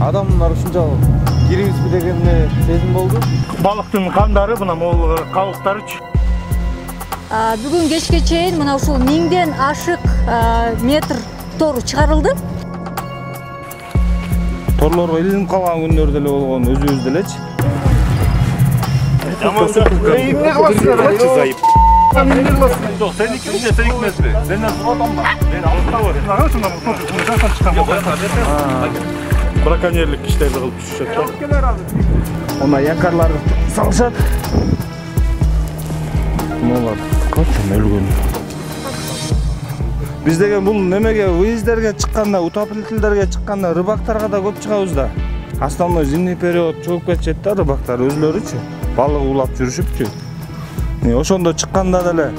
Адамдар ушунчалык кирибизби деген сезим болду. Балыктын кандары мына могул кабыктарычы. Бүгүн кечке чейин мына ушул 1000ден ашык метр тор чыгарылды. Торлорго илинип калган күндөр деле болгон, өзүбүз делечи. Эмне кыласыздар? Зайып. Жок, сеники эмне, сеники эмеспи? Сенден сурап ба? Мен алыпта бар. Ага, шундан жактан чыккан. Браконьерлик иштерди кылып түшүшөт да. Ona якарлар салышат. Мулар качан өлгөн. Биз деген бул немеге выездерге чыкканда, утопленителерге чыкканда рыбактарга да көп чыгабыз да. Основной зимний период чыгып кетишет да рыбактар өзлөрүчү. Балык улап жүрүшүпчү. Ошондо чыкканда деле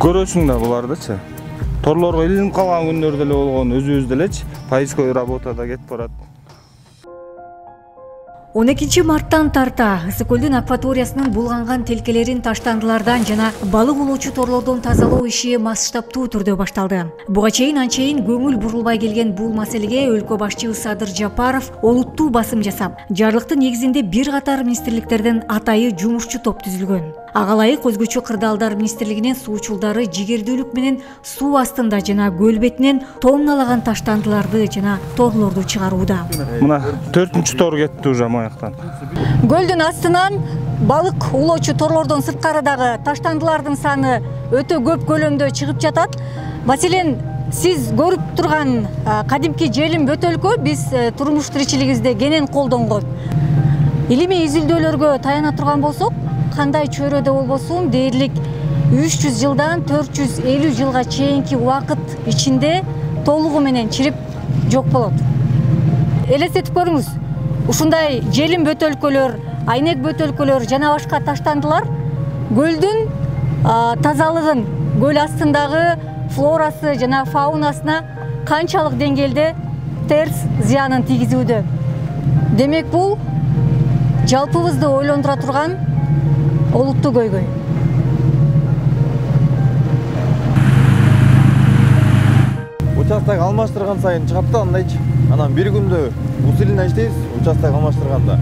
көрөсүң да булардычы. Торлорго илинип калган күндөр деле болгон, өзүбүз делечи. Поисковый работада кетип барат. 12 марттан тарта Ысык көлдүн акваториясынын булганган телкелерин таштандылардан жана балык улоочу торлордон тазалоо иши масштабтуу түрдө башталды. Буга чейин анчейин көңүл бурулбай келген бул маселеге өлкө башчы Садыр Жапаров олуттуу басым жасап, жарлыктын негизинде бир катар министрликтерден атайы жумушчу топ түзүлгөн. Ага ылайык өзгөчө кырдаалдар министрлигинин суучулдары жигердүүлүк менен суу астында жана көл бетинен тонналаган таштандыларды жана торлорду чыгарууда. Мына 4-чү тор кетти уже маяктан. Көлдүн астынан балык улоочу торлордон сырткары дагы таштандылардын саны өтө көп көлөмдө чыгып жатат. Маселен, сиз көрүп турган кадимки желим бөтөлкө биз турмуш тиричилигибизде кенен колдонгон. Илимий изилдөөлөргө таяна турган болсок, кандай чөйрөдө болбосун дээрлик 300 жылдан 450 жылга чейинки убакыт ичинде толугу менен чирип жок болот. Элестетип көрүңүз, ушундай желим бөтөлкөлөр, айнек бөтөлкөлөр жана башка таштандылар көлдүн тазалыгын, көл астындагы флорасы жана фаунасына канчалык деңгээлде терс зыянын тийгизүүдө. Демек бул жалпыбызды ойлондура турган олуттуу көйгөй. Участок алмаштырган сайын чыгат да андайчы. Анан бир күндө усиленно иштейбиз, участок алмаштырганда.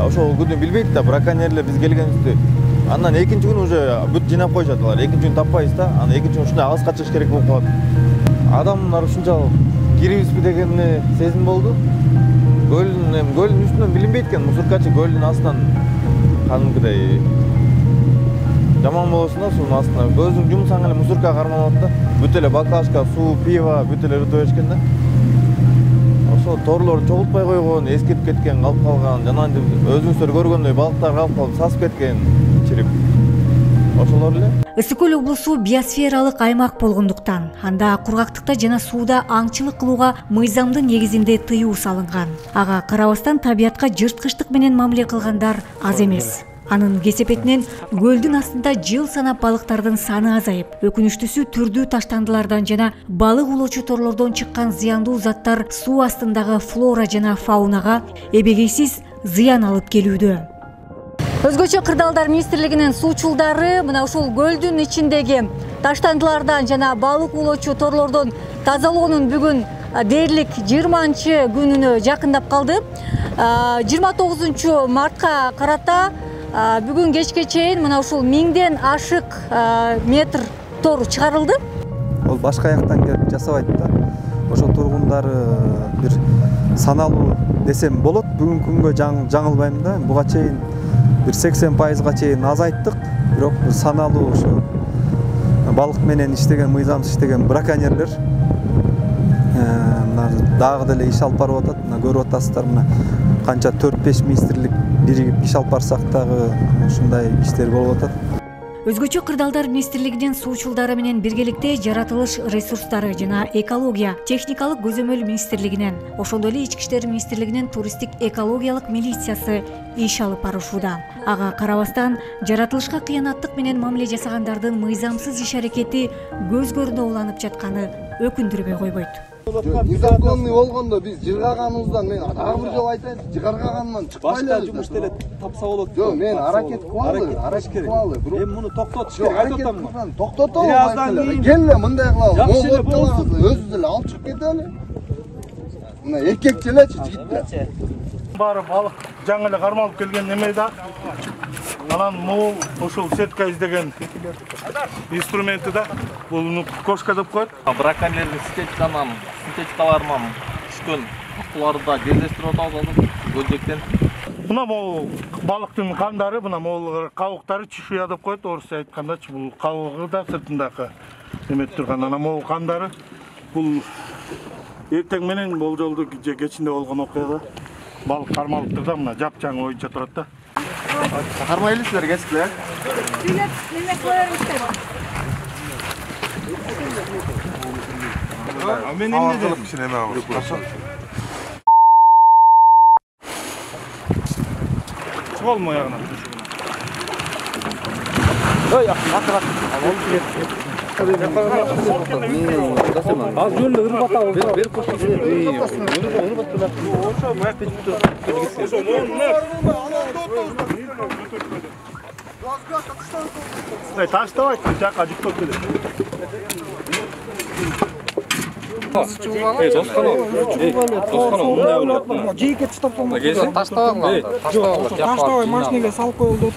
Ошол күнү билбейт да браконьерлер биз келгенибизди. Андан экинчи күнү уже бүт жыйнап коюшат алар. Экинчи күнү таппайбыз да. Анан экинчи күнү ушундай алыска чыгыш керек болуп калат. Адамдар ушунчалык кирибизби деген сезим болду. Көлдүн үстүнөн билинбейт экен, мусоркачы көлдүн астынан кадимкидей жаман болосун да суунун астына. Көзүң жумсаң эле мусорка кармалат да. Бүт эле баклажка, суу, пиво, бүт эле рытып эшкен да. Ошол торлор чогултпай койгон, эскирип кеткен, калып калган, жана өзүңүздөр көргөндөй балыктар калып калып сасып кеткен, чирип. Ошолор эле. Ысык көл облусу биосфералык аймак болгондуктан, анда кургактыкта жана сууда аңчылык кылууга мыйзамдын негизинде тыюу салынган. Ага карабастан табиятка жырткычтык менен мамиле кылгандар аз эмес. Анын кесепетинен көлдүн астында жыл санап балыктардын саны азайып, өкүнүчтүүсү түрдүү таштандылардан жана балык улоочу торлордон чыккан зыяндуу заттар суу астындагы флора жана фаунага эбегейсиз зыян алып келүүдө. Өзгөчө кырдаалдар министрлигинин суучулдары мына ушул көлдүн ичиндеги таштандылардан жана балык улоочу торлордон тазалоонун бүгүн дээрлик 20 күнүнө жакындап калды. 29 мартка карата бүгүн кечке чейин мына ушул 1000ден ашык метр тор чыгарылды. Ол башка жактан келип жасабайт да. Ошо тургундары бир саналуу десем болот. Бүгүнкү күнгө жаңылбайм да. Буга чейин бир 80%га чейин азайттык. Бирок саналуу ошо балык менен иштеген, мыйзамсыз иштеген браконьерлер дагы деле иш алып барып атат. Мына көрүп атасыздар, мына канча 4-5 министрлик биригип иш алып барсак дагы ушундай иштер болуп атат. Өзгөчө кырдаалдар министрлигинин суучулдары менен биргеликте жаратылыш ресурстары жана экология техникалык көзөмөл министрлигинен, ошондой эле ички иштер министрлигинин туристтик экологиялык милициясы иш алып барышууда. Ага карабастан жаратылышка кыянаттык менен мамиле жасагандардын мыйзамсыз иш аракети көз көрүндө уланып жатканы өкүндүрбөй койбойт. Незаконный болгондо биз жыргаганыбыздан мен дагы бир жолу айтайын, жыгаргагандан чыкпайлы. Башка жумуш деле тапса болот. Жок, мен аракет кылалы, аракет кылалы. Эми муну токтотуш керек, айтып атамын. Токтотолу. Бираздан кийин келе мындай кылалы. Жакшы эле болот. Өзү деле алып чыгып кетели. Мына эркекче элечи жигиттер. Бары балык жаңы эле кармалып келген неме да. Анан могул ошол сетка издеген инструменти да. Бул кошка деп коет. Браконьерлик синтетикаларынан түшкөн акуларды кездештирип атабыз бөлжектен. Мына могул балыктын кандары, мына могул кабыктары чешуя деп коет, орусча айткандачы. Бул кабыгы да сыртындагы эметип турган анан могул кандары. Бул эртең менен болжолду же кечинде болгон окуяда балык кармалып турда, мына жапжаң оюнча турат да. Кармайлы силер кесиптер. Үйлөп неме кыла бериңиздер. Мен эмне делим кичине эме бар. Чыгол моягына. Ой, акырат. Az жөнүндө ырбат алып берип коюшсуң. Ошо бак таштабайт, жака жуктоп келет. Жейке таштап болмайды. Таштабай машинеге салып коюлду.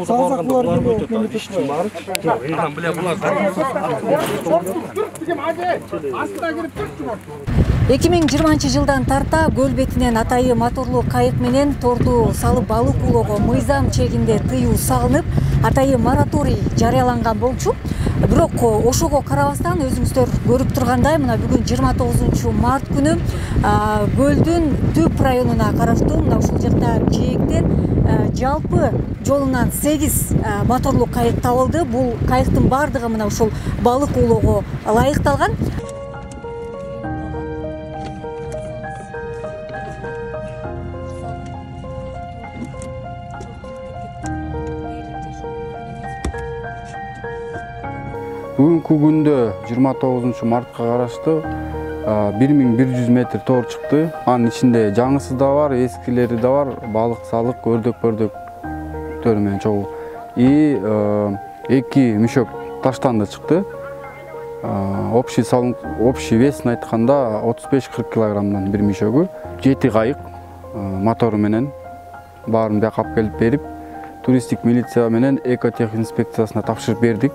Салсак булар Эки миң жыйырманчы жылдан тарта көл бетинен атайы моторлуу кайык менен торду салып балык улоого мыйзам чегинде тыюу салынып, атайы мораторий жарыяланган болчу. Бирок ошого карабастан өзүңүздөр көрүп тургандай, мына бүгүн 29 март күнү көлдүн түп районуна караштуу мына ушул жакта жээктен жалпы жолунан 8 моторлуу кайык табылды. Бул кайыктын бардыгы мына ушул балык улоого ылайыкталган. Бүгүнкү күндө 29 мартка караштуу 1100 метр тоор чыкты. Анын ичинде жаңысы да бар, эскилери да бар, балык, салык, өрдөк-пөрдөктөр менен чогуу. И 2 мүшөк таштанды чыкты. Общий весин айтканда 35-40 килограммдан бир мүшөгү. 7 кайык мотору менен баарын бияка алып келип берип, туристтик милиция менен экотех инспекциясына тапшырып бердик.